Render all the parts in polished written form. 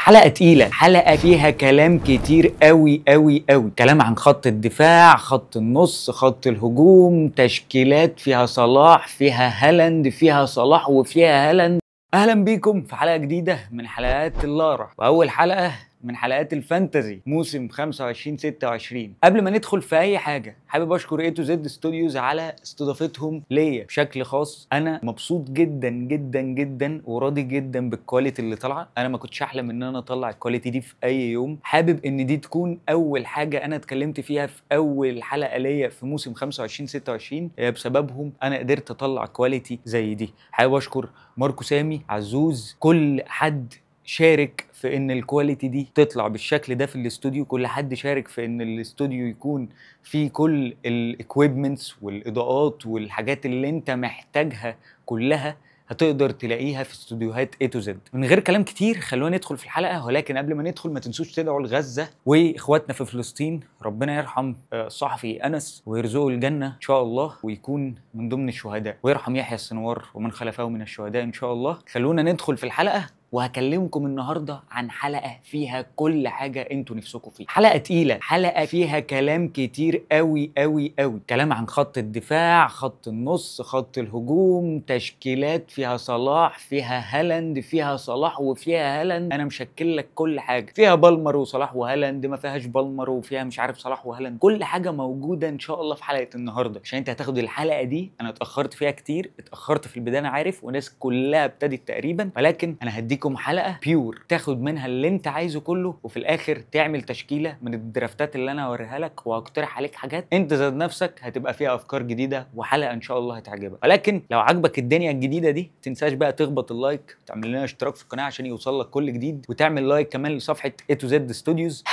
حلقة تقيلة، حلقة فيها كلام كتير قوي قوي قوي، كلام عن خط الدفاع، خط النص، خط الهجوم، تشكيلات فيها صلاح، فيها هالاند، فيها صلاح وفيها هالاند. اهلا بيكم في حلقة جديدة من حلقات اللارة، واول حلقة من حلقات الفانتزي موسم 25-26. قبل ما ندخل في اي حاجه حابب اشكر اي تو زد ستوديوز على استضافتهم ليا بشكل خاص. انا مبسوط جدا جدا جدا وراضي جدا بالكواليتي اللي طالعه. انا ما كنتش احلم ان انا اطلع الكواليتي دي في اي يوم. حابب ان دي تكون اول حاجه انا اتكلمت فيها في اول حلقه ليا في موسم 25-26. بسببهم انا قدرت اطلع كواليتي زي دي. حابب اشكر ماركو، سامي، عزوز، كل حد شارك في ان الكواليتي دي تطلع بالشكل ده في الاستوديو. كل حد شارك في ان الاستوديو يكون فيه كل الاكويبمنتس والاضاءات والحاجات اللي انت محتاجها كلها هتقدر تلاقيها في استوديوهات اي تو زد. من غير كلام كتير خلونا ندخل في الحلقه، ولكن قبل ما ندخل ما تنسوش تدعوا لغزه واخواتنا في فلسطين. ربنا يرحم الصحفي انس ويرزقه الجنه ان شاء الله ويكون من ضمن الشهداء، ويرحم يحيى السنوار ومن خلفه من الشهداء ان شاء الله. خلونا ندخل في الحلقه، وهكلمكم النهارده عن حلقه فيها كل حاجه انتوا نفسكم فيها. حلقه تقيله، حلقه فيها كلام كتير قوي قوي قوي، كلام عن خط الدفاع، خط النص، خط الهجوم، تشكيلات فيها صلاح، فيها هالاند، فيها صلاح وفيها هالاند. انا مشكل لك كل حاجه فيها بالمر وصلاح وهالاند، ما فيهاش بالمر وفيها مش عارف صلاح وهالاند. كل حاجه موجوده ان شاء الله في حلقه النهارده، عشان انت هتاخد الحلقه دي. انا اتاخرت فيها كتير، اتاخرت في البدايه انا عارف، وناس كلها ابتدت تقريبا، ولكن انا هديك حلقه بيور تاخد منها اللي انت عايزه كله، وفي الاخر تعمل تشكيله من الدرافتات اللي انا هوريها لك، وهقترح عليك حاجات انت ذات نفسك هتبقى فيها افكار جديده، وحلقه ان شاء الله هتعجبك. ولكن لو عجبك الدنيا الجديده دي تنساش بقى تخبط اللايك، وتعمل لنا اشتراك في القناه عشان يوصل لك كل جديد، وتعمل لايك كمان لصفحه اي تو زد ستوديوز.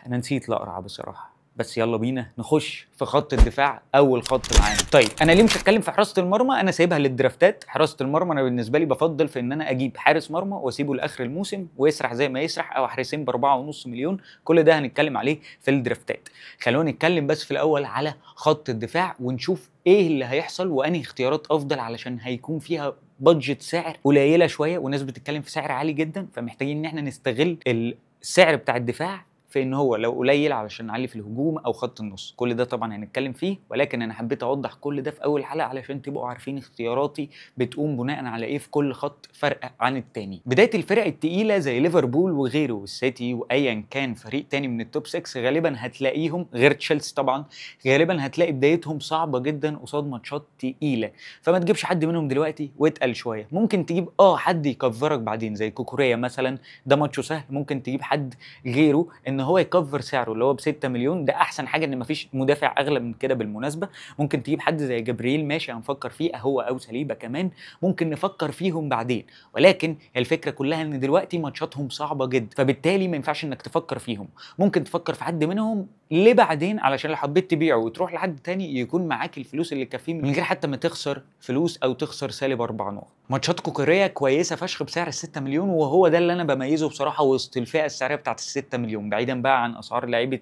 انا نسيت الاقرع بصراحه، بس يلا بينا نخش في خط الدفاع. اول خط معانا. طيب انا ليه مش هتكلم في حراسه المرمى؟ انا سايبها للدرافتات. حراسه المرمى انا بالنسبه لي بفضل في ان انا اجيب حارس مرمى واسيبه لاخر الموسم ويسرح زي ما يسرح، او حارسين ب4.5 مليون. كل ده هنتكلم عليه في الدرافتات. خلونا نتكلم بس في الاول على خط الدفاع ونشوف ايه اللي هيحصل وانهي اختيارات افضل، علشان هيكون فيها بادجت سعر قليله شويه، وناس بتتكلم في سعر عالي جدا، فمحتاجين ان احنا نستغل السعر بتاع الدفاع في ان هو لو قليل علشان نعلي في الهجوم او خط النص. كل ده طبعا هنتكلم فيه، ولكن انا حبيت اوضح كل ده في اول حلقه علشان تبقوا عارفين اختياراتي بتقوم بناء على ايه في كل خط فرق عن التاني. بدايه الفرق التقيله زي ليفربول وغيره والسيتي وايا كان فريق تاني من التوب 6 غالبا هتلاقيهم، غير تشيلسي طبعا، غالبا هتلاقي بدايتهم صعبه جدا قصاد ماتشات تقيله. فما تجيبش حد منهم دلوقتي واتقل شويه. ممكن تجيب حد يكفرك بعدين زي كوكوريا مثلا، ده ماتشه سهل. ممكن تجيب حد غيره ان هو يكفر سعره اللي هو ب6 مليون، ده احسن حاجه ان مفيش مدافع اغلى من كده بالمناسبه. ممكن تجيب حد زي جبريل، ماشي هنفكر فيه، هو او سليبه كمان ممكن نفكر فيهم بعدين، ولكن الفكره كلها ان دلوقتي ماتشاتهم صعبه جدا، فبالتالي ما ينفعش انك تفكر فيهم. ممكن تفكر في حد منهم ليه بعدين، علشان لو حبيت تبيعه وتروح لحد تاني يكون معاك الفلوس اللي تكفيه من غير حتى ما تخسر فلوس او تخسر سالب 4 نقط. ماتشات كوكوريا كويسه فشخ بسعر ال6 مليون، وهو ده اللي انا بميزه بصراحه وسط الفئه السعريه بتاعت ال6 مليون، بعيدا بقى عن اسعار لعيبه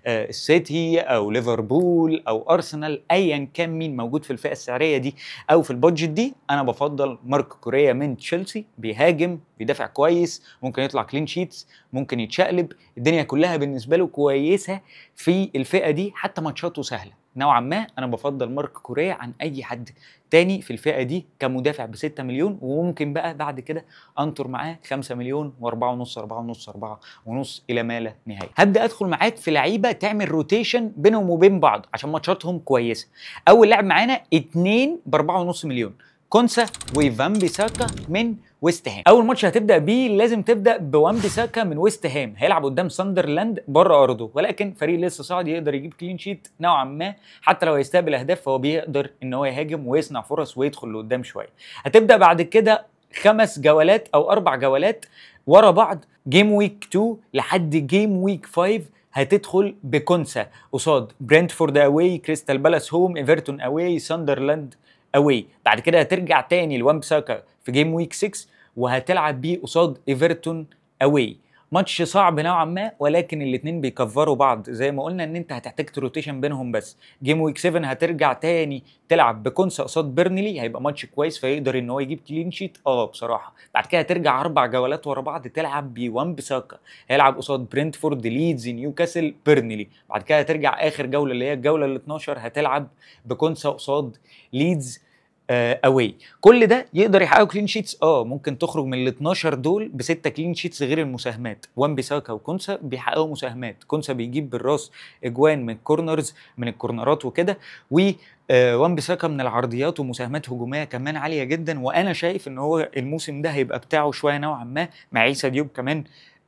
السيتي او ليفربول او ارسنال، ايا كان مين موجود في الفئه السعريه دي او في البادجت دي. انا بفضل مارك كوريا من تشيلسي، بيهاجم، بيدافع كويس، ممكن يطلع كلين شيتس، ممكن يتشقلب، الدنيا كلها بالنسبه له كويسه في الفئه دي، حتى ماتشاته سهله نوعا ما. انا بفضل مارك كوريا عن اي حد تاني في الفئه دي كمدافع ب6 مليون، وممكن بقى بعد كده انطر معاه 5 مليون و4.5 4.5 الى ما لا نهايه. هبدا ادخل معاك في لعيبه تعمل روتيشن بينهم وبين بعض عشان ماتشاتهم كويسه. اول لاعب معانا 2 ب4.5 مليون، كونسا وفان بيساكا من ويست هام. اول ماتش هتبدا بيه لازم تبدا بوان بيساكا من ويست هام، هيلعب قدام ساندرلاند بره ارضه، ولكن فريق لسه صاعد يقدر يجيب كلين شيت نوعا ما. حتى لو هيستقبل اهداف فهو بيقدر ان هو يهاجم ويصنع فرص ويدخل لقدام شويه. هتبدا بعد كده 5 جولات او 4 جولات ورا بعض، جيم ويك 2 لحد جيم ويك 5 هتدخل بكونسا قصاد برنتفورد اواي، كريستال بالاس هوم، ايفرتون اواي، ساندرلاند اواي. بعد كده هترجع تاني لوان بيساكا في جيم ويك 6 وهتلعب بيه قصاد ايفرتون اواي. ماتش صعب نوعا ما، ولكن الاثنين بيكفروا بعض. زي ما قلنا ان انت هتحتاج روتيشن بينهم، بس جيم ويك 7 هترجع تاني تلعب بكونسا قصاد بيرنلي، هيبقى ماتش كويس فيقدر ان هو يجيب كلين شيت بصراحه. بعد كده هترجع 4 جولات ورا بعض تلعب بوان بيساكا، هيلعب قصاد برنتفورد، ليدز، نيوكاسل، بيرنلي. بعد كده هترجع اخر جوله اللي هي الجوله ال 12 هتلعب بكونسا قصاد ليدز اواي. كل ده يقدر يحققوا كلين شيتس. ممكن تخرج من ال 12 دول ب6 كلين شيتس غير المساهمات. وان بيساكا وكونسا بيحققوا مساهمات، كونسا بيجيب بالراس اجوان من الكورنرز، من الكورنرات وكده، و وان بيساكا من العرضيات ومساهمات هجوميه كمان عاليه جدا. وانا شايف ان هو الموسم ده هيبقى بتاعه شويه نوعا ما، مع عيسى ديوب كمان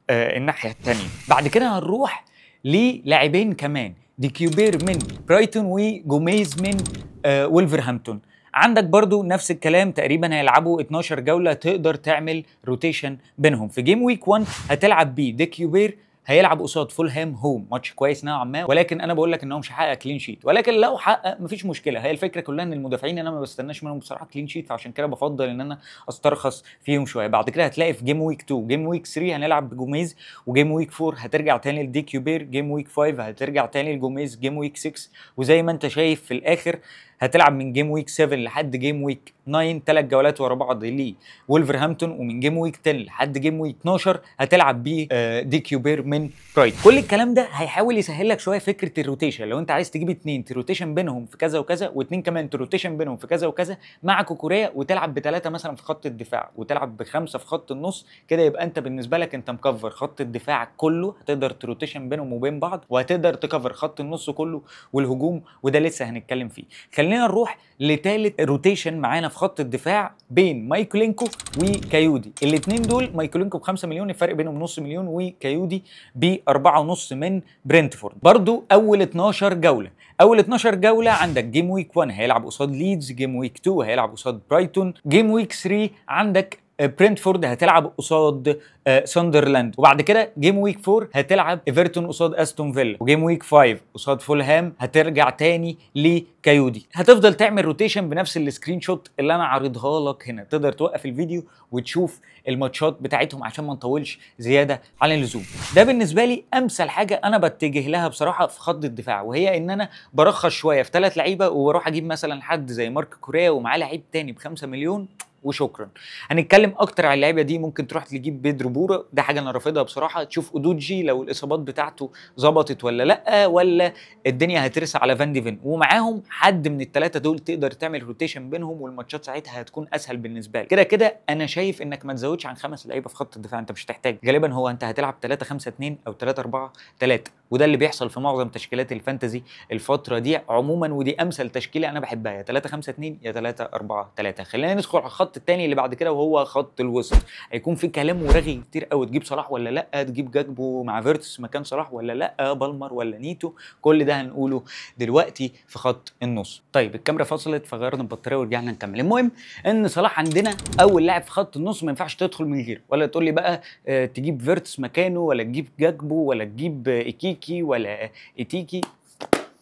الناحيه الثانيه. بعد كده هنروح للاعبين كمان، دي كيوبير من برايتون وجوميز من وولفرهامبتون. عندك برضو نفس الكلام تقريبا، هيلعبوا 12 جولة، تقدر تعمل روتيشن بينهم. في جيم ويك 1 هتلعب بيه دي كيوبير، هيلعب قصاد فولهام هوم، ماتش كويس نوعا ما، ولكن انا بقول لك ان هو مش هيحقق كلين شيت، ولكن لو حقق مفيش مشكله. هي الفكره كلها ان المدافعين انا ما بستناش منهم بصراحه كلين شيت، فعشان كده بفضل ان انا استرخص فيهم شويه. بعد كده هتلاقي في جيم ويك 2 جيم ويك 3 هنلعب بجوميز، وجيم ويك 4 هترجع تاني لدي كيوبير، جيم ويك 5 هترجع تاني لجوميز، جيم ويك 6 وزي ما انت شايف في الاخر هتلعب من جيم ويك 7 لحد جيم ويك 9 3 جولات ورا بعض ليه وولفرهامبتون، ومن جيم ويك 10 لحد جيم ويك 12 هتلعب بيه دي كيوبير من برايت. كل الكلام ده هيحاول يسهل لك شويه فكره الروتيشن. لو انت عايز تجيب 2 تروتيشن بينهم في كذا وكذا، واثنين كمان تروتيشن بينهم في كذا وكذا مع كوكوريا، وتلعب ب3 مثلا في خط الدفاع وتلعب ب5 في خط النص، كده يبقى انت بالنسبه لك انت مكفر خط الدفاع كله، هتقدر تروتيشن بينهم وبين بعض، وهتقدر تكفر خط النص كله والهجوم، وده لسه هنتكلم فيه. خلينا نروح لثالث روتيشن معانا في خط الدفاع بين مايكولينكو وكايودي. الاثنين دول مايكولينكو ب5 مليون، الفرق بينهم نص مليون، وكايودي ب4.5 من برنتفورد. برضو اول 12 جوله، اول 12 جوله عندك جيم ويك 1 هيلعب قصاد ليدز، جيم ويك 2 هيلعب قصاد برايتون، جيم ويك 3 عندك برنتفورد هتلعب قصاد ساندرلاند، وبعد كده جيم ويك 4 هتلعب ايفرتون قصاد استون فيلا، وجيم ويك 5 قصاد فولهام هترجع تاني لكايودي. هتفضل تعمل روتيشن بنفس السكرين شوت اللي انا عارضها لك هنا، تقدر توقف الفيديو وتشوف الماتشات بتاعتهم عشان ما نطولش زياده عن اللزوم. ده بالنسبه لي امثل حاجه انا بتجه لها بصراحه في خط الدفاع، وهي ان انا برخص شويه في 3 لعيبه وبروح اجيب مثلا حد زي مارك كوريا ومعاه لعيب تاني ب5 مليون وشكرا. هنتكلم اكتر على اللعيبه دي. ممكن تروح تجيب بيدرو بورا، ده حاجه انا رافضها بصراحه. تشوف اودوجي لو الاصابات بتاعته ظبطت ولا لا، ولا الدنيا هترسى على فان ديفن، ومعاهم حد من الثلاثه دول تقدر تعمل روتيشن بينهم، والماتشات ساعتها هتكون اسهل بالنسبه لك. كده كده انا شايف انك ما تزودش عن 5 لعيبه في خط الدفاع، انت مش هتحتاج غالبا. هو انت هتلعب 3 5 2 او 3 4 3، وده اللي بيحصل في معظم تشكيلات الفانتزي الفتره دي عموما، ودي امثل تشكيله انا بحبها، يا 3 5 2 يا 3 4 3. خلينا ندخل على الخط الثاني اللي بعد كده، وهو خط الوسط. هيكون في كلام ورغي كتير قوي، تجيب صلاح ولا لا، تجيب جاكبو مع فيرتس مكان صلاح ولا لا، بالمر ولا نيتو، كل ده هنقوله دلوقتي في خط النص. طيب الكاميرا فصلت فغيرنا البطاريه ورجعنا نكمل. المهم ان صلاح عندنا اول لاعب في خط النص ما ينفعش تدخل من غيره، ولا تقول لي بقى تجيب فيرتس مكانه، ولا تجيب جاكبو، ولا تجيب ايكيكي ولا ايتيكي.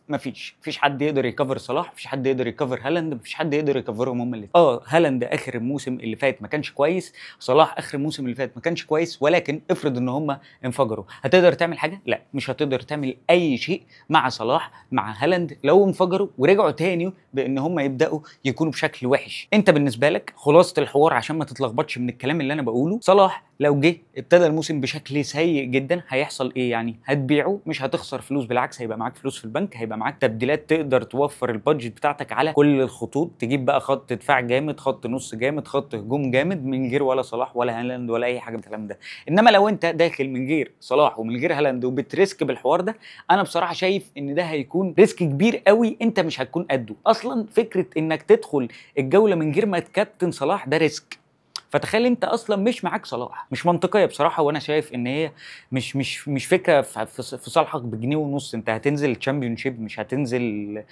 مفيش حد يقدر يكفر صلاح، مفيش حد يقدر يكفر هالاند، مفيش حد يقدر يكفرهم هم الاثنين. هالاند اخر الموسم اللي فات ما كانش كويس، صلاح اخر الموسم اللي فات ما كانش كويس، ولكن افرض ان هم انفجروا، هتقدر تعمل حاجه؟ لا، مش هتقدر تعمل اي شيء مع صلاح مع هالاند لو انفجروا ورجعوا تاني بان هم يبداوا يكونوا بشكل وحش. انت بالنسبه لك خلاصه الحوار عشان ما تتلخبطش من الكلام اللي انا بقوله، صلاح لو جه ابتدى الموسم بشكل سيء جدا هيحصل ايه؟ يعني هتبيعه، مش هتخسر فلوس، بالعكس هيبقى معاك فلوس في البنك، هيبقى معاك تبديلات تقدر توفر البادجت بتاعتك على كل الخطوط، تجيب بقى خط دفاع جامد، خط نص جامد، خط هجوم جامد، من غير ولا صلاح ولا هالاند ولا اي حاجه من الكلام ده. انما لو انت داخل من غير صلاح ومن غير هالاند وبتريسك بالحوار ده، انا بصراحه شايف ان ده هيكون ريسك كبير قوي، انت مش هتكون قده اصلا. فكره انك تدخل الجوله من غير ما تكابتن صلاح ده ريسك، فتخيل انت اصلا مش معاك صلاح، مش منطقيه بصراحه. وانا شايف ان هي مش فكره في صالحك بجنيه ونص. انت هتنزل الشامبيون شيب، مش هتنزل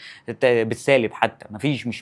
بالسالب حتى،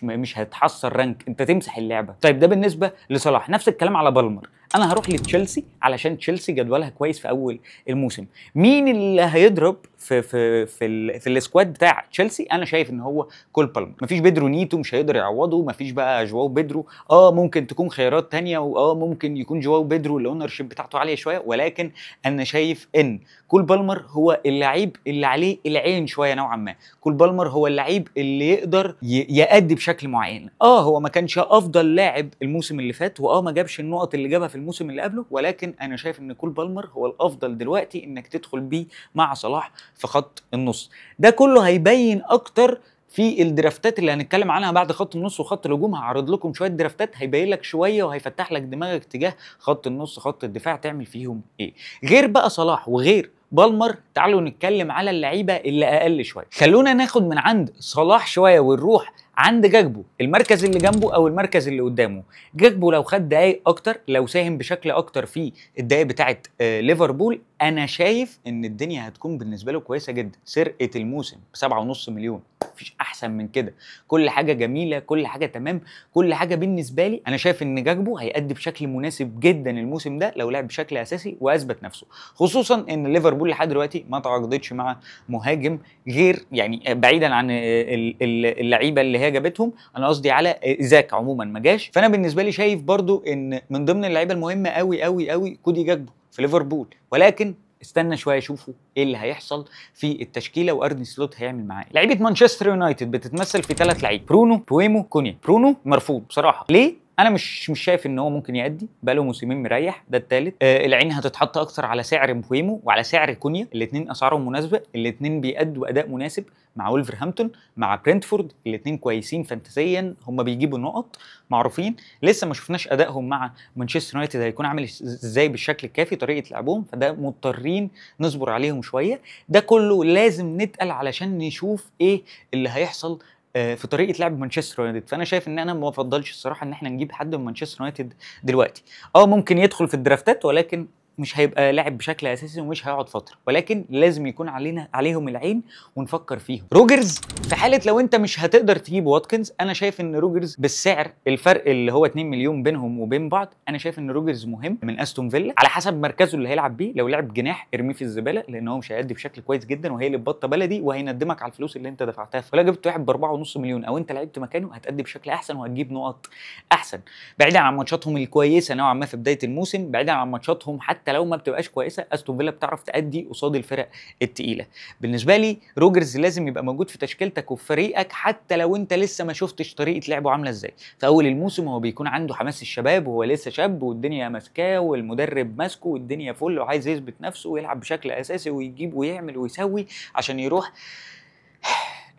مش هتحصل رانك، انت تمسح اللعبه. طيب ده بالنسبه لصلاح. نفس الكلام على بالمر. انا هروح لتشيلسي علشان تشيلسي جدولها كويس في اول الموسم. مين اللي هيضرب في السكواد بتاع تشيلسي؟ انا شايف ان هو كول بالمر. مفيش بيدرو نيتو، مش هيقدر يعوضه. مفيش بقى جواو بيدرو، ممكن تكون خيارات تانية، ممكن يكون جواو بيدرو الاونر شيب بتاعته عاليه شويه، ولكن انا شايف ان كول بالمر هو اللعيب اللي عليه العين شويه نوعا ما. كول بالمر هو اللعيب اللي يقدر يأدي بشكل معين. هو ما كانش افضل لاعب الموسم اللي فات، ما جابش النقط اللي جابها في الموسم اللي قبله، ولكن انا شايف ان كول بالمر هو الافضل دلوقتي انك تدخل بيه مع صلاح في خط النص. ده كله هيبين اكتر في الدرافتات اللي هنتكلم عنها بعد خط النص وخط الهجوم. هعرض لكم شويه درافتات هيبين لك شويه وهيفتح لك دماغك تجاه خط النص خط الدفاع تعمل فيهم ايه. غير بقى صلاح وغير بالمر، تعالوا نتكلم على اللعيبه اللي اقل شويه. خلونا ناخد من عند صلاح شويه ونروح عند جاكبو، المركز اللي جنبه او المركز اللي قدامه. جاكبو لو خد دقايق اكتر، لو ساهم بشكل اكتر في الدقايق بتاعه ليفربول، انا شايف ان الدنيا هتكون بالنسبه له كويسه جدا. سرقه الموسم ب7.5 مليون، مفيش احسن من كده. كل حاجه جميله، كل حاجه تمام، كل حاجه بالنسبه لي. انا شايف ان جاكبو هيأدي بشكل مناسب جدا الموسم ده لو لعب بشكل اساسي واثبت نفسه، خصوصا ان ليفربول لحد دلوقتي ما تعاقدتش مع مهاجم غير، يعني بعيدا عن اللعيبه اللي هي جابتهم، انا قصدي على ايزاك عموما ما جاش. فانا بالنسبه لي شايف برضو ان من ضمن اللعيبه المهمه قوي قوي قوي كودي جاكبو في ليفربول، ولكن استنى شويه شوفوا ايه اللي هيحصل في التشكيله وارني سلوت هيعمل معاه. لعيبه مانشستر يونايتد بتتمثل في 3 لعيبه: برونو، بويمو، كونيا. برونو مرفوض بصراحه. ليه؟ انا مش شايف ان هو ممكن يأدي، بقاله موسمين مريح، ده الثالث. العين هتتحط اكتر على سعر بويمو وعلى سعر كونيا، الاثنين اسعارهم مناسبه، الاثنين بيأدوا اداء مناسب مع وولفرهامبتون مع برنتفورد، الاثنين كويسين فانتسيا، هم بيجيبوا نقط معروفين. لسه ما شفناش ادائهم مع مانشستر يونايتد هيكون عامل ازاي بالشكل الكافي، طريقه لعبهم، فده مضطرين نصبر عليهم شويه. ده كله لازم نتقل علشان نشوف ايه اللي هيحصل في طريقه لعب مانشستر يونايتد. فانا شايف ان انا ما بفضلش الصراحه ان احنا نجيب حد من مانشستر يونايتد دلوقتي. ممكن يدخل في الدرافتات، ولكن مش هيبقى لاعب بشكل اساسي ومش هيقعد فتره، ولكن لازم يكون عليهم العين ونفكر فيهم. روجرز في حاله لو انت مش هتقدر تجيب واتكنز، انا شايف ان روجرز بالسعر الفرق اللي هو 2 مليون بينهم وبين بعض، انا شايف ان روجرز مهم من استون فيلا على حسب مركزه اللي هيلعب بيه. لو لعب جناح ارميه في الزباله، لان هو مش هيأدي بشكل كويس جدا وهيقلب بطه بلدي وهيندمك على الفلوس اللي انت دفعتها. فلو جبت واحد ب4.5 مليون او انت لعبت مكانه هتأدي بشكل احسن وهتجيب نقط احسن، بعيدا عن ماتشاتهم الكويسه نوعا ما في بدايه الموسم، بعيدا عن ماتشاتهم حتى لو ما بتبقاش كويسه. استون فيلا بتعرف تأدي قصاد الفرق التقيله. بالنسبه لي روجرز لازم يبقى موجود في تشكيلتك وفي فريقك، حتى لو انت لسه ما شفتش طريقه لعبه عامله ازاي. في اول الموسم هو بيكون عنده حماس الشباب وهو لسه شاب والدنيا ماسكاه والمدرب ماسكه والدنيا فل وعايز يثبت نفسه ويلعب بشكل اساسي ويجيب ويعمل ويسوي عشان يروح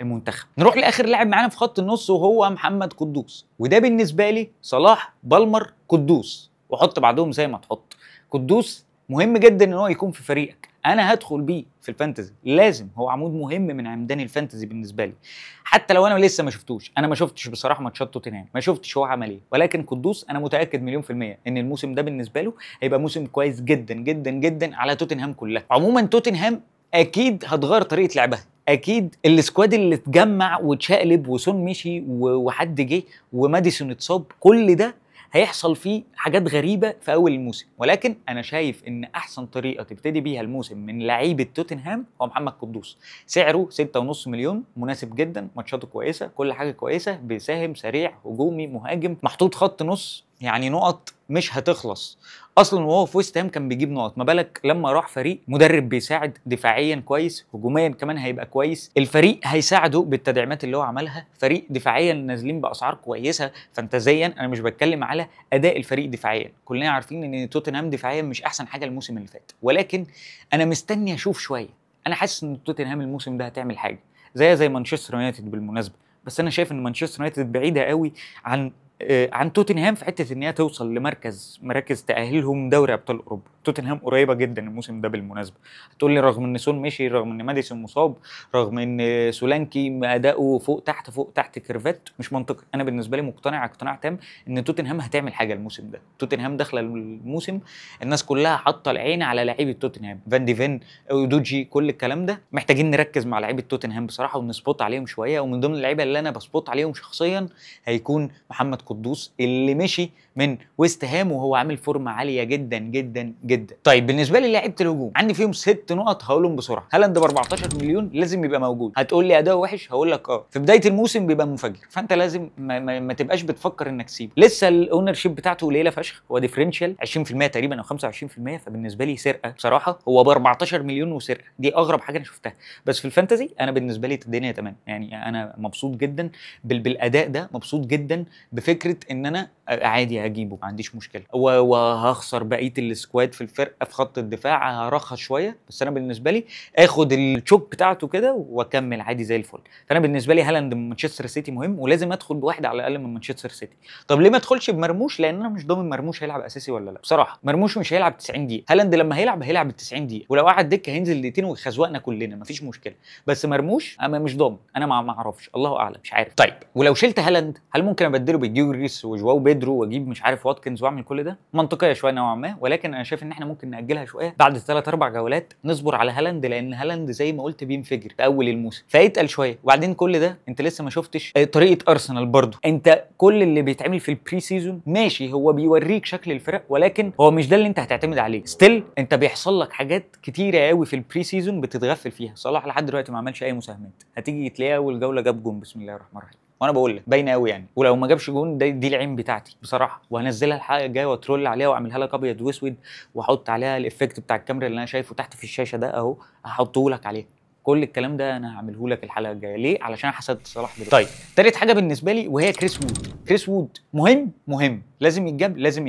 المنتخب. نروح لاخر لاعب معانا في خط النص وهو محمد قدوس، وده بالنسبه لي صلاح، بالمر، قدوس، وحط بعدهم زي ما تحط. قدوس مهم جدا ان هو يكون في فريقك، انا هدخل بيه في الفانتزي، لازم هو عمود مهم من عمدان الفانتزي بالنسبه لي، حتى لو انا لسه ما شفتوش. انا ما شفتش بصراحه ماتشات توتنهام، ما شفتش هو عمل ايه، ولكن قدوس انا متاكد مليون في الميه ان الموسم ده بالنسبه له هيبقى موسم كويس جدا جدا جدا على توتنهام كلها. عموما توتنهام اكيد هتغير طريقه لعبها، اكيد السكواد اللي اتجمع واتشقلب وسون مشي وحد جه وماديسون اتصاب، كل ده هيحصل فيه حاجات غريبه في اول الموسم. ولكن انا شايف ان احسن طريقه تبتدي بيها الموسم من لعيبه توتنهام هو محمد قدوس. سعره 6.5 مليون، مناسب جدا، ماتشاته كويسه، كل حاجه كويسه، بيساهم، سريع، هجومي، مهاجم، محطوط خط نص، يعني نقط مش هتخلص. اصلا وهو في ويست هام كان بيجيب نقط، ما بالك لما راح فريق مدرب بيساعد دفاعيا كويس، هجوميا كمان هيبقى كويس، الفريق هيساعده بالتدعيمات اللي هو عملها، فريق دفاعيا نازلين باسعار كويسه فانتازيا. انا مش بتكلم على اداء الفريق دفاعيا، كلنا عارفين ان توتنهام دفاعيا مش احسن حاجه الموسم اللي فات، ولكن انا مستني اشوف شويه. انا حاسس ان توتنهام الموسم ده هتعمل حاجه زي مانشستر يونايتد بالمناسبه، بس انا شايف ان مانشستر يونايتد بعيده قوي عن توتنهام في حته ان هي توصل مراكز تاهلهم دوري ابطال اوروبا. توتنهام قريبه جدا الموسم ده بالمناسبه. هتقول لي رغم ان سون مشي، رغم ان ماديسون مصاب، رغم ان سولانكي اداؤه فوق تحت كيرفات، مش منطقي. انا بالنسبه لي مقتنع اقتناع تام ان توتنهام هتعمل حاجه الموسم ده. توتنهام داخله الموسم الناس كلها حاطه العين على لعيبه توتنهام، فان دي فين، اودوجي، كل الكلام ده. محتاجين نركز مع لعيبه توتنهام بصراحه ونسبوت عليهم شويه، ومن ضمن اللعيبه اللي انا بسبوت عليهم شخصيا هيكون محمد قدوس اللي مشي من ويست هام وهو عامل فورمه عاليه جدا جدا جدا. طيب بالنسبه لي لعيبه الهجوم عندي فيهم 6 نقط هقولهم بسرعه. هالاند ب 14 مليون لازم يبقى موجود. هتقول لي اداؤه وحش، هقول لك في بدايه الموسم بيبقى منفجر، فانت لازم ما تبقاش بتفكر انك تسيبه. لسه الاونر شيب بتاعته قليله فشخ، هو ديفرنشال 20% تقريبا او 25%، فبالنسبه لي سرقه بصراحه. هو ب 14 مليون وسرقه، دي اغرب حاجه انا شفتها. بس في الفانتزي انا بالنسبه لي الدنيا تمام، يعني انا مبسوط جدا بالاداء ده، مبسوط جدا بفكره ان انا عادي هجيبه ما عنديش مشكله، وهخسر بقيه السكواد في الفرقه في خط الدفاع، هرخص شويه، بس انا بالنسبه لي اخد الشوك بتاعته كده واكمل عادي زي الفل. فانا بالنسبه لي هالاند من مانشستر سيتي مهم، ولازم ادخل بواحد على الاقل من مانشستر سيتي. طب ليه ما ادخلش بمرموش؟ لان انا مش ضامن مرموش هيلعب اساسي ولا لا بصراحه. مرموش مش هيلعب 90 دقيقه، هالاند لما هيلعب ال 90 دقيقه، ولو قعد دكه هينزل دقيقتين ويخزوقنا كلنا مفيش مشكله. بس مرموش انا مش ضامن، انا ما اعرفش، الله اعلم، مش عارف. طيب ولو شلت هالاند هل ممكن ابدله بجيورجيس وجواو بيدرو واجيب مش عارف واتكنز واعمل كل ده؟ منطقيه شويه نوعا ما، ولكن انا شايف ان احنا ممكن ناجلها شويه بعد 3 4 جولات، نصبر على هالاند، لان هالاند زي ما قلت بينفجر في اول الموسم، فيتقل شويه. وبعدين كل ده انت لسه ما شفتش طريقه ارسنال برضو. انت كل اللي بيتعمل في البري سيزون ماشي، هو بيوريك شكل الفرق، ولكن هو مش ده اللي انت هتعتمد عليه. ستيل انت بيحصل لك حاجات كتيره قوي في البري سيزون بتتغفل فيها. صلاح لحد دلوقتي ما عملش اي مساهمات، هتيجي تلاقيه اول جوله جاب جون، بسم الله الرحمن الرحيم، وانا بقول لك باينه قوي يعني. ولو ما جابش جون دي العين بتاعتي بصراحه، وهنزلها الحلقه الجايه واترول عليها واعملها لك ابيض واسود، واحط عليها الايفكت بتاع الكاميرا اللي انا شايفه تحت في الشاشه ده اهو، هحطه لك عليه. كل الكلام ده انا هعمله لك الحلقه الجايه. ليه؟ علشان حسدت صلاح دلوقتي. طيب تالت حاجه بالنسبه لي وهي كريس وود. كريس وود مهم لازم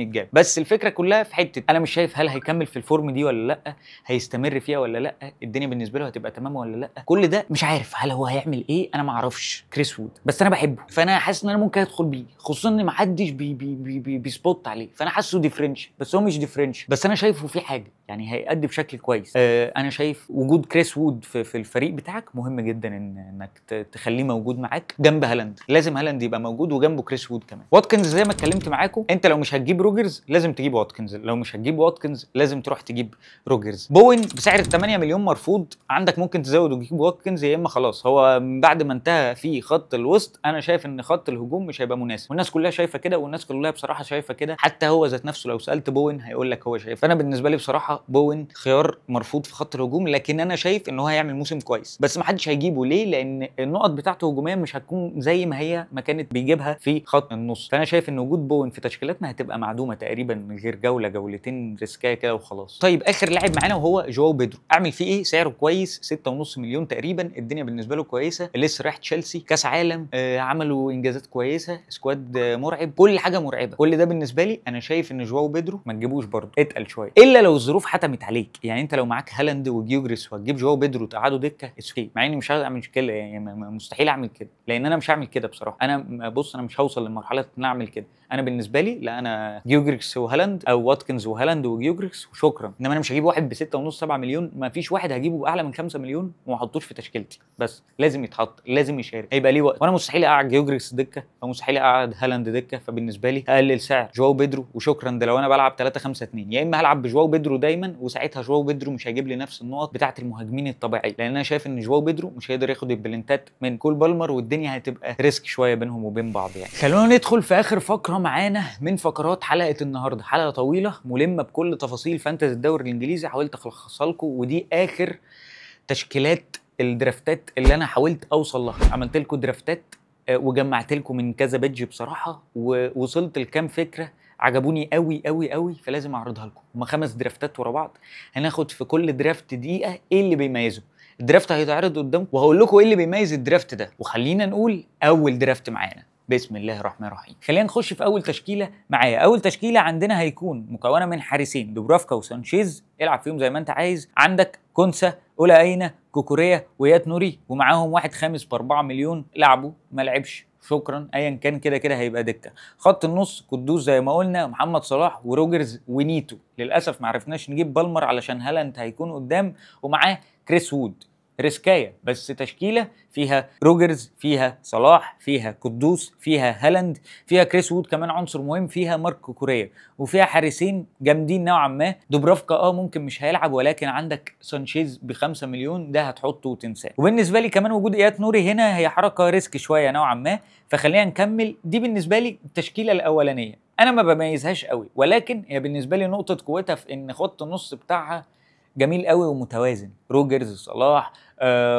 يتجاب، بس الفكره كلها في حته انا مش شايف هل هيكمل في الفورم دي ولا لا، هيستمر فيها ولا لا، الدنيا بالنسبه له هتبقى تمام ولا لا، كل ده مش عارف هل هو هيعمل ايه، انا ما اعرفش. كريس وود بس انا بحبه، فانا حاسس ان انا ممكن ادخل بيه، خصوصا ان ما حدش بيسبوت عليه، فانا حاسه ديفرنش، بس هو مش ديفرنش، بس انا شايفه في حاجه يعني هيأدي بشكل كويس. انا شايف وجود كريس وود في الفريق بتاعك مهم جدا، انك تخليه موجود معاك جنب هالاند. لازم هالاند يبقى موجود وجنبه كريس وود كمان. واتكنز زي ما اتكلمت معاكم، انت لو مش هتجيب روجرز لازم تجيب واتكنز، لو مش هتجيب واتكنز لازم تروح تجيب روجرز. بوين بسعر 8 مليون مرفوض، عندك ممكن تزود وتجيب واتكنز، يا اما خلاص هو بعد ما انتهى في خط الوسط. انا شايف ان خط الهجوم مش هيبقى مناسب، والناس كلها شايفه كده، والناس كلها بصراحه شايفه كده، حتى هو ذات نفسه لو سالت بوين هيقول لك هو شايف. فانا بالنسبه لي بصراحه بوين خيار مرفوض في خط الهجوم، لكن انا شايف ان هو هيعمل موسم كويس، بس ما حدش هيجيبه. ليه؟ لان النقط بتاعته هجوميا مش هتكون زي ما كانت بيجيبها في خط النص. فانا شايف ان وجود بوين في تشكيلاتنا هتبقى معدومه تقريبا من غير جوله جولتين ريسكايه كده وخلاص. طيب اخر لاعب معانا وهو جواو بيدرو، اعمل فيه ايه؟ سعره كويس 6.5 مليون تقريبا، الدنيا بالنسبه له كويسه، لسه رايح تشيلسي، كاس عالم، عملوا انجازات كويسه، سكواد مرعب، كل حاجه مرعبه. كل ده بالنسبه لي انا شايف ان جواو بيدرو ما تجيبوش برضه، اتقل شويه، الا لو الظروف حتمت عليك. يعني انت لو معاك هالاند وجيوجريس وهتجيب جواو بيدرو تقعدوا دكه اسكي، مع اني مش عايز اعمل كده، يعني مستحيل اعمل كده، لان انا مش هعمل كده بصراحه. انا بص، انا مش هوصل لمرحله ان انا اعمل كده. انا بالنسبه لي لا، انا جيوجريس وهالاند او واتكنز وهالاند وجيوجريس وشكرا. انما انا مش هجيب واحد ب 6.5 7 مليون، ما فيش واحد هجيبه باعلى من 5 مليون وما احطوش في تشكيلتي، بس لازم يتحط، لازم يشارك، هيبقى ليه وقت، وانا مستحيل اقعد جيوجريس دكه او مستحيل اقعد هالاند دكه. فبالنسبه لي اقلل سعر جواو بيدرو وشكرا. ده لو انا بلعب 3-5-2، يا اما هلعب بجواو بيدرو دايما، وساعتها جواو بيدرو مش هيجيب لي نفس النقط بتاعه المهاجمين الطبيعي، لان انا شايف ان جواو بيدرو مش هيقدر ياخد البلنتات من كول بالمر، والدنيا هتبقى ريسك شويه بينهم وبين بعض يعني. خلونا ندخل في اخر فقره معانا من فقرات حلقه النهارده. حلقه طويله ملمه بكل تفاصيل فانتزي الدوري الانجليزي، حاولت الخصها لكم، ودي اخر تشكيلات الدرافتات اللي انا حاولت اوصل لها. عملت لكم درافتات وجمعت لكم من كذا بيدج بصراحه، ووصلت لكام فكره عجبوني قوي قوي قوي، فلازم اعرضها لكم. هما 5 درافتات ورا بعض، هناخد في كل درافت دقيقه ايه اللي بيميزه. الدرافت هيتعرض قدامكم وهقول لكم ايه اللي بيميز الدرافت ده. وخلينا نقول اول درافت معانا، بسم الله الرحمن الرحيم. خلينا نخش في اول تشكيله معايا. اول تشكيله عندنا هيكون مكونه من حارسين، دوبرافكا وسانشيز، العب فيهم زي ما انت عايز. عندك كونسا، اولا اينا، كوكوريا، ويات نوري، ومعاهم واحد خامس ب 4 مليون. لعبوا ما لعبش شكرا، ايا كان كده كده هيبقى دكه. خط النص قدوس زي ما قلنا، محمد صلاح وروجرز ونيتو. للاسف ما عرفناش نجيب بالمر علشان هالاند هيكون قدام، ومعاه كريس وود. ريسكايه بس تشكيله فيها روجرز، فيها صلاح، فيها قدوس، فيها هالاند، فيها كريس وود كمان عنصر مهم، فيها مارك كوريا، وفيها حارسين جامدين نوعا ما. دوبرافكا ممكن مش هيلعب، ولكن عندك سانشيز ب5 مليون، ده هتحطه وتنساه. وبالنسبه لي كمان وجود ايات نوري هنا هي حركه ريسك شويه نوعا ما، فخلينا نكمل. دي بالنسبه لي التشكيله الاولانيه. انا ما بميزهاش قوي، ولكن هي بالنسبه لي نقطه قوتها في ان خط النص بتاعها جميل قوي ومتوازن. روجرز، صلاح،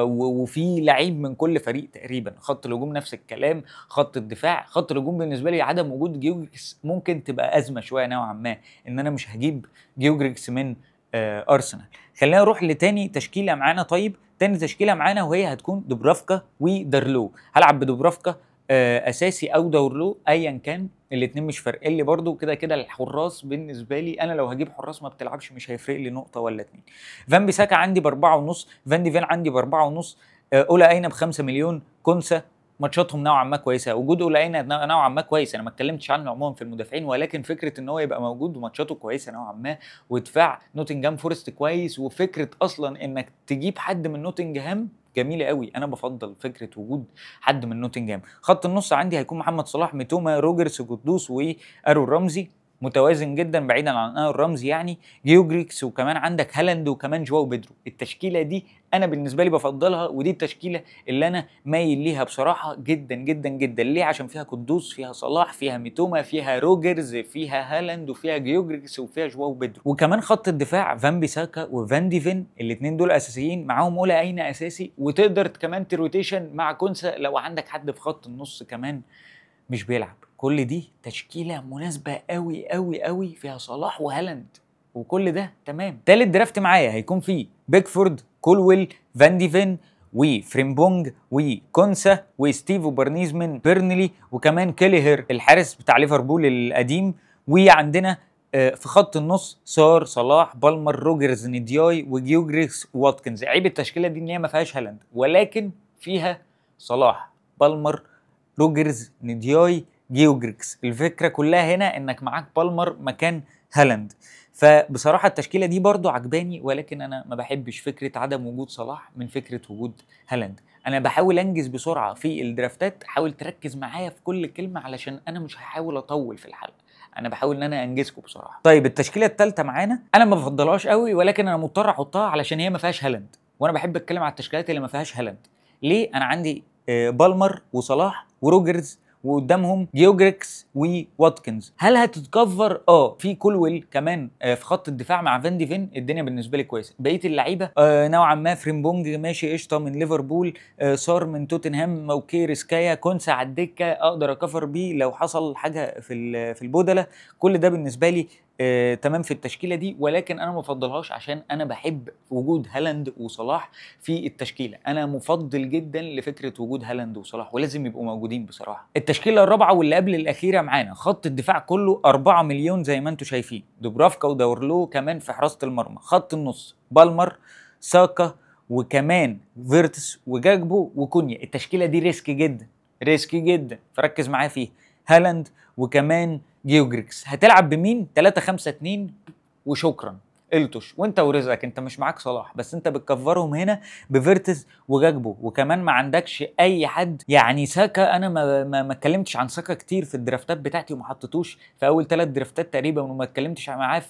وفي لعيب من كل فريق تقريبا. خط الهجوم نفس الكلام. خط الدفاع، خط الهجوم بالنسبه لي عدم وجود جيوجريكس ممكن تبقى ازمه شويه نوعا ما، ان انا مش هجيب جيوجريكس من ارسنال. خلينا نروح لتاني تشكيله معانا. طيب تاني تشكيله معانا وهي هتكون دوبرافكا ودارلو. هلعب بدوبرافكا اساسي او دارلو ايا كان، الاثنين مش فارقين لي برضو. كده كده الحراس بالنسبه لي انا لو هجيب حراس ما بتلعبش مش هيفرق لي نقطه ولا اتنين. فان بيساكا عندي ب4.5، فان دي فين عندي ب4.5، اولا اينا ب5 مليون، كونسا ماتشاتهم نوعا ما كويسه، وجود اولا اينا نوعا ما كويس، انا ما اتكلمتش عنه عموما في المدافعين، ولكن فكره ان هو يبقى موجود وماتشاته كويسه نوعا ما، ودفاع نوتنجهام فورست كويس، وفكره اصلا انك تجيب حد من نوتنجهام جميله قوي. انا بفضل فكره وجود حد من نوتنجهام. خط النص عندي هيكون محمد صلاح، ميتوما، روجرز، قدوس، وارون رمزي، متوازن جدا بعيدا عن ارون رمزي يعني. جيوجريكس، وكمان عندك هالاند، وكمان جواو بيدرو. التشكيله دي انا بالنسبه لي بفضلها، ودي التشكيله اللي انا مايل ليها بصراحه جدا جدا جدا. ليه؟ عشان فيها قدوس، فيها صلاح، فيها ميتوما، فيها روجرز، فيها هالاند، وفيها جيوجريكس، وفيها جواو بيدرو. وكمان خط الدفاع فان بيساكا وفان ديفين، الاثنين دول اساسيين، معاهم اولا اينا اساسي، وتقدر كمان تروتيشن مع كونسا لو عندك حد في خط النص كمان مش بيلعب. كل دي تشكيله مناسبه قوي قوي قوي، فيها صلاح وهالاند، وكل ده تمام. تالت درافت معايا هيكون فيه بيكفورد، كولويل، فان ديفين، وفريمبونج، وكونسا، وستيف وبرنيز من بيرنلي، وكمان كيليهر الحارس بتاع ليفربول القديم. وعندنا في خط النص سار، صلاح، بالمر، روجرز، ندياي، وجيوجريكس، وواتكنز. عيب التشكيله دي ان هي ما فيهاش هالاند، ولكن فيها صلاح، بالمر، روجرز، ندياي، جيوجريكس. الفكره كلها هنا انك معاك بالمر مكان هالاند. فبصراحه التشكيله دي برضو عجباني، ولكن انا ما بحبش فكره عدم وجود صلاح من فكره وجود هالاند. انا بحاول انجز بسرعه في الدرافتات، حاول تركز معايا في كل كلمه علشان انا مش هحاول اطول في الحلقه، انا بحاول ان انا انجزكم بصراحه. طيب التشكيله الثالثه معانا انا ما بفضلهاش قوي، ولكن انا مضطر احطها علشان هي ما فيهاش هالاند، وانا بحب اتكلم على التشكيلات اللي ما فيهاش هالاند. ليه؟ انا عندي بالمر وصلاح وروجرز، وقدامهم جيوجريكس وواتكنز. هل هتتكفر؟ في كولويل كمان في خط الدفاع مع فان ديفين. الدنيا بالنسبه لي كويسه. بقيه اللعيبه نوعا ما. فريمبونج ماشي قشطه من ليفربول، صار من توتنهام، اوكي، ريسكايا، كونسا على الدكه اقدر اكفر بيه لو حصل حاجه في البودله. كل ده بالنسبه لي تمام في التشكيله دي، ولكن انا ما بفضلهاش عشان انا بحب وجود هالاند وصلاح في التشكيله. انا مفضل جدا لفكره وجود هالاند وصلاح، ولازم يبقوا موجودين بصراحه. التشكيله الرابعه واللي قبل الاخيره معانا خط الدفاع كله 4 مليون زي ما انتم شايفين. دوبرافكا ودورلو كمان في حراسه المرمى. خط النص بالمر، ساكا، وكمان فيرتس، وجاكبو، وكونيا. التشكيله دي ريسكي جدا، ريسكي جدا، فركز معايا فيها. هالاند وكمان جيوجريكس. هتلعب بمين؟ 3-5-2 وشكرا، التوش وانت ورزقك. انت مش معاك صلاح، بس انت بتكفرهم هنا بفيرتز وجاكبو، وكمان ما عندكش اي حد يعني. ساكا انا ما اتكلمتش عن ساكا كتير في الدرافتات بتاعتي، وما حطيتوش في اول 3 درافتات تقريبا، وما اتكلمتش معاه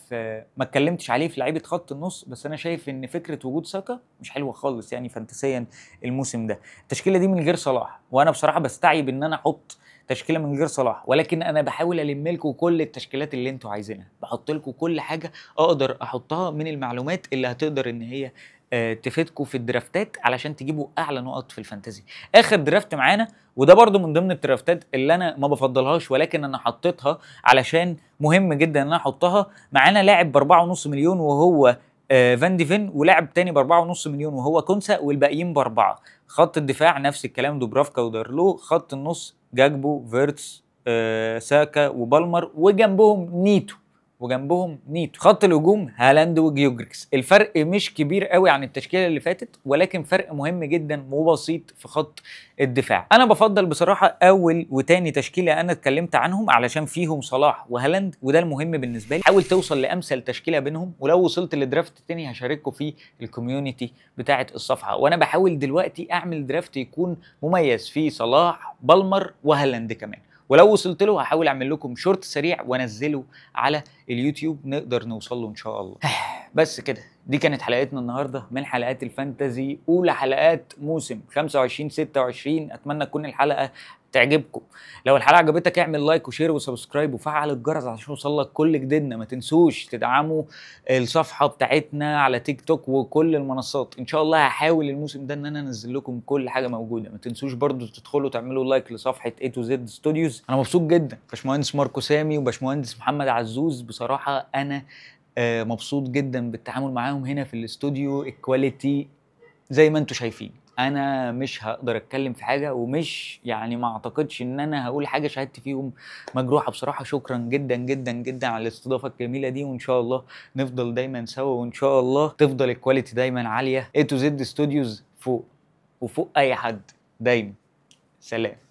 ما اتكلمتش عليه في لعيبه خط النص. بس انا شايف ان فكره وجود ساكا مش حلوه خالص يعني فانتسيا الموسم ده. التشكيله دي من غير صلاح، وانا بصراحه بستعيب ان انا احط تشكيله من غير صلاح، ولكن انا بحاول الم لكم كل التشكيلات اللي انتوا عايزينها، بحط لكم كل حاجه اقدر احطها من المعلومات اللي هتقدر ان هي تفيدكم في الدرافتات علشان تجيبوا اعلى نقط في الفانتازي. اخر درافت معانا، وده برضو من ضمن الدرافتات اللي انا ما بفضلهاش، ولكن انا حطيتها علشان مهم جدا ان انا احطها. معانا لاعب ب4.5 مليون وهو فان ديفين، ولاعب تاني ب4.5 مليون وهو كونسا، والباقيين ب4. خط الدفاع نفس الكلام، دوبرافكا ودارلو. خط النص جاكبو، فيرتس، ساكا، وبالمر، وجنبهم نيتو. خط الهجوم هالاند وجيوجريكس. الفرق مش كبير قوي عن التشكيله اللي فاتت، ولكن فرق مهم جدا وبسيط في خط الدفاع. انا بفضل بصراحه اول وتاني تشكيله انا اتكلمت عنهم علشان فيهم صلاح وهالاند، وده المهم بالنسبه لي. حاول توصل لامثل تشكيله بينهم، ولو وصلت لدرافت تاني هشارككم في الكوميونتي بتاعه الصفحه. وانا بحاول دلوقتي اعمل درافت يكون مميز فيه صلاح، بالمر، وهالاند كمان. ولو وصلت له هحاول اعمل لكم شورت سريع وانزله على اليوتيوب نقدر نوصل له ان شاء الله. بس كده دي كانت حلقتنا النهارده من حلقات الفانتازي، اولى حلقات موسم 25/26. اتمنى تكون الحلقه تعجبكم. لو الحلقه عجبتك اعمل لايك وشير وسبسكرايب وفعل الجرس عشان يوصلك كل جديدنا. ما تنسوش تدعموا الصفحه بتاعتنا على تيك توك وكل المنصات. ان شاء الله هحاول الموسم ده ان انا انزل لكم كل حاجه موجوده. ما تنسوش برضو تدخلوا تعملوا لايك لصفحه A to Z ستوديوز. انا مبسوط جدا باشمهندس ماركو سامي وباشمهندس محمد عزوز، بصراحه انا مبسوط جدا بالتعامل معاهم هنا في الاستوديو. الكواليتي زي ما انتم شايفين، انا مش هقدر اتكلم في حاجه، ومش يعني ما اعتقدش ان انا هقول حاجه شهادتي فيهم مجروحه. بصراحه شكرا جدا جدا جدا على الاستضافه الجميله دي، وان شاء الله نفضل دايما سوا، وان شاء الله تفضل الكواليتي دايما عاليه. A to Z ستوديوز فوق وفوق اي حد دايما. سلام.